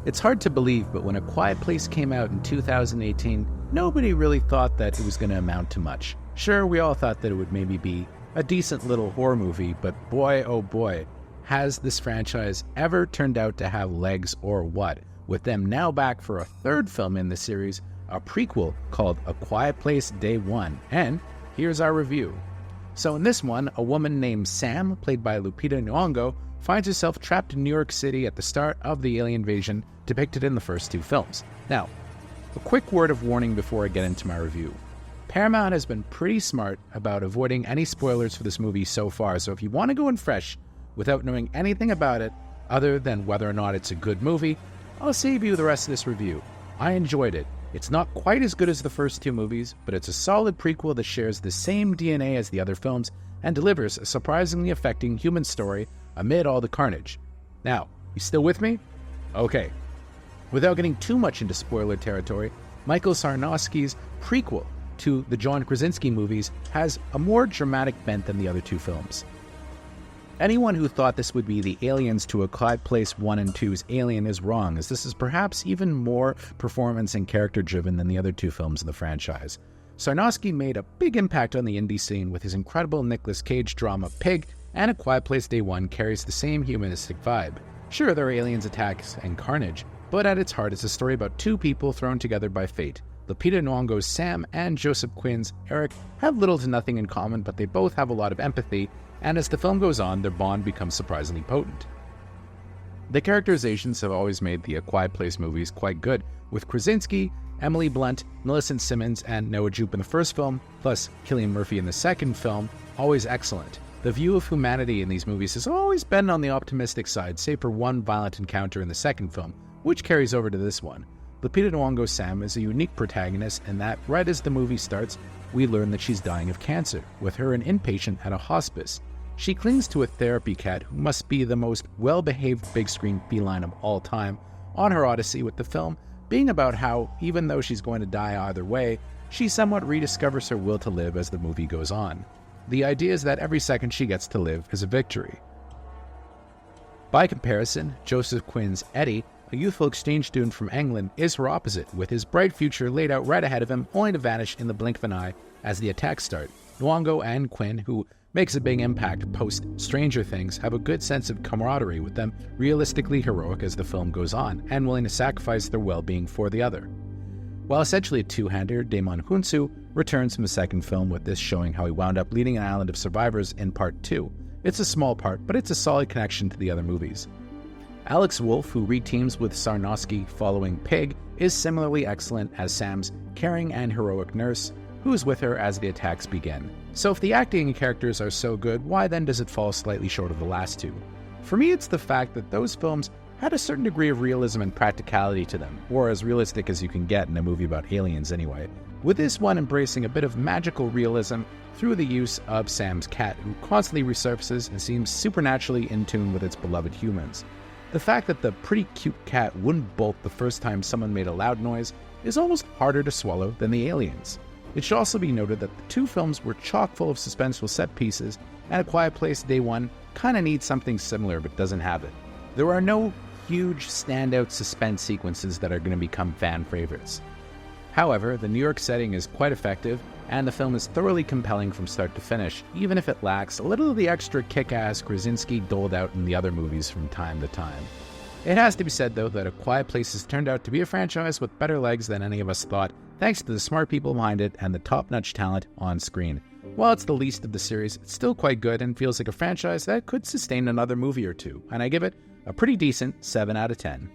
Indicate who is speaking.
Speaker 1: It's hard to believe, but when A Quiet Place came out in 2018, nobody really thought that it was going to amount to much. Sure, we all thought that it would maybe be a decent little horror movie, but boy oh boy, has this franchise ever turned out to have legs or what, with them now back for a third film in the series, a prequel called A Quiet Place Day One. And here's our review. So in this one, a woman named Sam, played by Lupita Nyong'o, finds herself trapped in New York City at the start of the alien invasion depicted in the first two films. Now, a quick word of warning before I get into my review. Paramount has been pretty smart about avoiding any spoilers for this movie so far, so if you want to go in fresh without knowing anything about it other than whether or not it's a good movie, I'll save you the rest of this review. I enjoyed it. It's not quite as good as the first two movies, but it's a solid prequel that shares the same DNA as the other films and delivers a surprisingly affecting human story amid all the carnage. Now, you still with me? Okay. Without getting too much into spoiler territory, Michael Sarnowski's prequel to the John Krasinski movies has a more dramatic bent than the other two films. Anyone who thought this would be the aliens to A Quiet Place 1 and 2's Alien is wrong, as this is perhaps even more performance and character driven than the other two films in the franchise. Sarnowski made a big impact on the indie scene with his incredible Nicolas Cage drama Pig, and A Quiet Place Day One carries the same humanistic vibe. Sure, there are aliens, attacks, and carnage, but at its heart it's a story about two people thrown together by fate. Lupita Nyong'o's Sam and Joseph Quinn's Eric have little to nothing in common, but they both have a lot of empathy, and as the film goes on, their bond becomes surprisingly potent. The characterizations have always made the A Quiet Place movies quite good, with Krasinski, Emily Blunt, Millicent Simmons, and Noah Jupe in the first film, plus Cillian Murphy in the second film, always excellent. The view of humanity in these movies has always been on the optimistic side, save for one violent encounter in the second film, which carries over to this one. Lupita Nyong'o's Sam is a unique protagonist in that, right as the movie starts, we learn that she's dying of cancer, with her an inpatient at a hospice. She clings to a therapy cat who must be the most well-behaved big-screen feline of all time, on her odyssey with the film being about how, even though she's going to die either way, she somewhat rediscovers her will to live as the movie goes on. The idea is that every second she gets to live is a victory. By comparison, Joseph Quinn's Eddie, a youthful exchange student from England, is her opposite, with his bright future laid out right ahead of him, only to vanish in the blink of an eye as the attacks start. Nyong'o and Quinn, who makes a big impact post Stranger Things, have a good sense of camaraderie, with them realistically heroic as the film goes on, and willing to sacrifice their well-being for the other. While essentially a two-hander, Damon Hunsu returns from the second film, with this showing how he wound up leading an island of survivors in part 2. It's a small part, but it's a solid connection to the other movies. Alex Wolff, who reteams with Sarnowski following Pig, is similarly excellent as Sam's caring and heroic nurse, who is with her as the attacks begin. So if the acting and characters are so good, why then does it fall slightly short of the last two? For me, it's the fact that those films had a certain degree of realism and practicality to them, or as realistic as you can get in a movie about aliens anyway, with this one embracing a bit of magical realism through the use of Sam's cat, who constantly resurfaces and seems supernaturally in tune with its beloved humans. The fact that the pretty cute cat wouldn't bolt the first time someone made a loud noise is almost harder to swallow than the aliens. It should also be noted that the two films were chock full of suspenseful set pieces, and A Quiet Place Day One kinda needs something similar but doesn't have it. There are no huge standout suspense sequences that are going to become fan favorites. However, the New York setting is quite effective, and the film is thoroughly compelling from start to finish, even if it lacks a little of the extra kick-ass Krasinski doled out in the other movies from time to time. It has to be said, though, that A Quiet Place has turned out to be a franchise with better legs than any of us thought, thanks to the smart people behind it and the top-notch talent on screen. While it's the least of the series, it's still quite good and feels like a franchise that could sustain another movie or two, and I give it a pretty decent 7 out of 10.